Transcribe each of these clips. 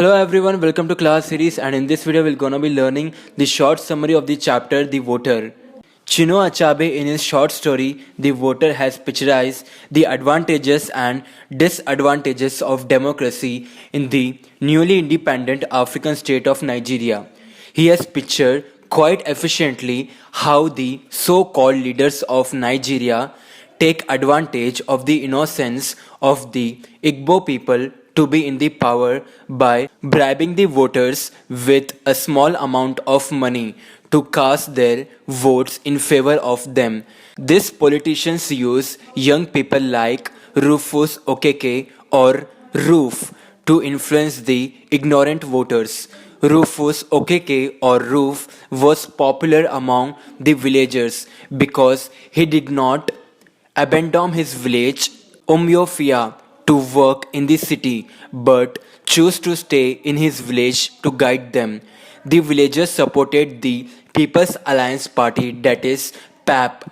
Hello everyone, welcome to class series, and in this video we're gonna be learning the short summary of the chapter The Voter. Chinua Achebe in his short story The Voter has picturized the advantages and disadvantages of democracy in the newly independent African state of Nigeria. He has pictured quite efficiently how the so-called leaders of Nigeria take advantage of the innocence of the Igbo people to be in the power by bribing the voters with a small amount of money to cast their votes in favor of them. These politicians use young people like Rufus Okeke or Roof to influence the ignorant voters. Rufus Okeke or Roof was popular among the villagers because he did not abandon his village, Umuofia, to work in the city but chose to stay in his village to guide them. The villagers supported the People's Alliance Party, that is PAP,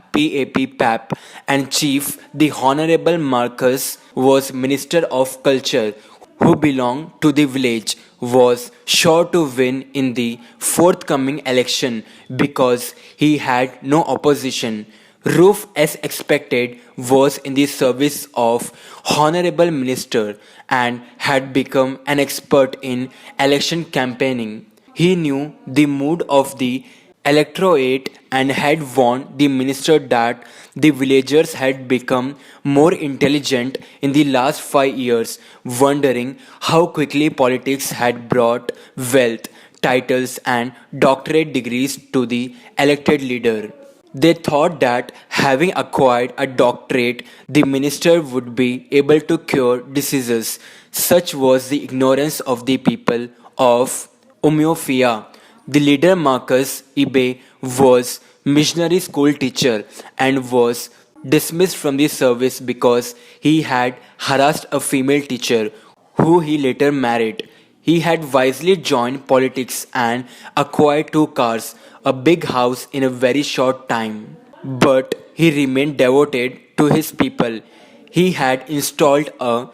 and chief, the Honorable Marcus, was Minister of Culture, who belonged to the village, was sure to win in the forthcoming election because he had no opposition. Roof, as expected, was in the service of Honorable Minister and had become an expert in election campaigning. He knew the mood of the electorate and had warned the minister that the villagers had become more intelligent in the last 5 years, wondering how quickly politics had brought wealth, titles, and doctorate degrees to the elected leader. They thought that having acquired a doctorate, the minister would be able to cure diseases. Such was the ignorance of the people of Umuofia. The leader Marcus Ibe was missionary school teacher and was dismissed from the service because he had harassed a female teacher who he later married. He had wisely joined politics and acquired 2 cars, a big house in a very short time. But he remained devoted to his people. He had installed a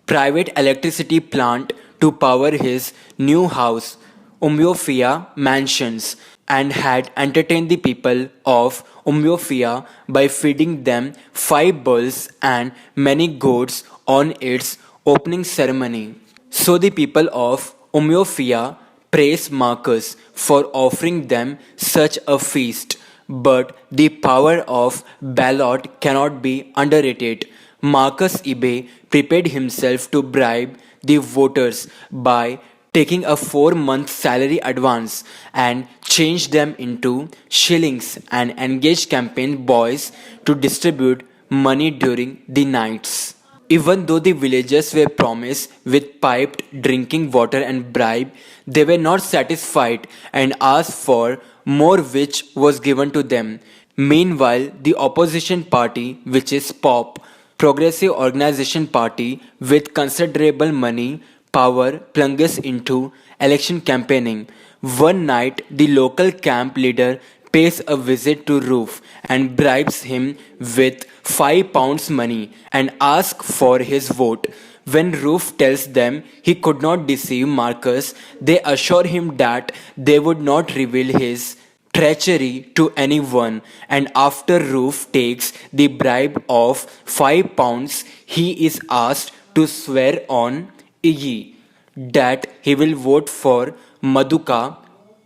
private electricity plant to power his new house, Umuofia Mansions, and had entertained the people of Umuofia by feeding them 5 bulls and many goats on its opening ceremony. So the people of Umuofia praised Marcus for offering them such a feast. But the power of ballot cannot be underrated. Marcus Ibe prepared himself to bribe the voters by taking a 4 month salary advance and changed them into shillings and engaged campaign boys to distribute money during the nights. Even though the villagers were promised with piped drinking water and bribe, they were not satisfied and asked for more, which was given to them. Meanwhile, the opposition party, which is POP, Progressive Organization Party, with considerable money, power, plunges into election campaigning. One night, the local camp leader pays a visit to Roof and bribes him with £5 money and asks for his vote. When Roof tells them he could not deceive Marcus, they assure him that they would not reveal his treachery to anyone, and after Roof takes the bribe of £5, he is asked to swear on Iyi that he will vote for Maduka,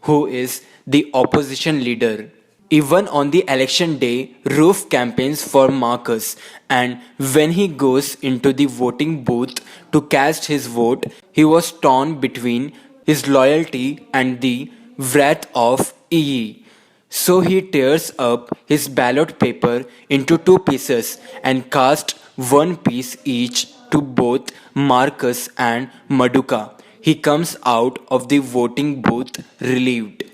who is the opposition leader. Even on the election day, Roof campaigns for Marcus, and when he goes into the voting booth to cast his vote, he was torn between his loyalty and the wrath of Iyi. So he tears up his ballot paper into 2 pieces and casts 1 piece each to both Marcus and Maduka. He comes out of the voting booth relieved.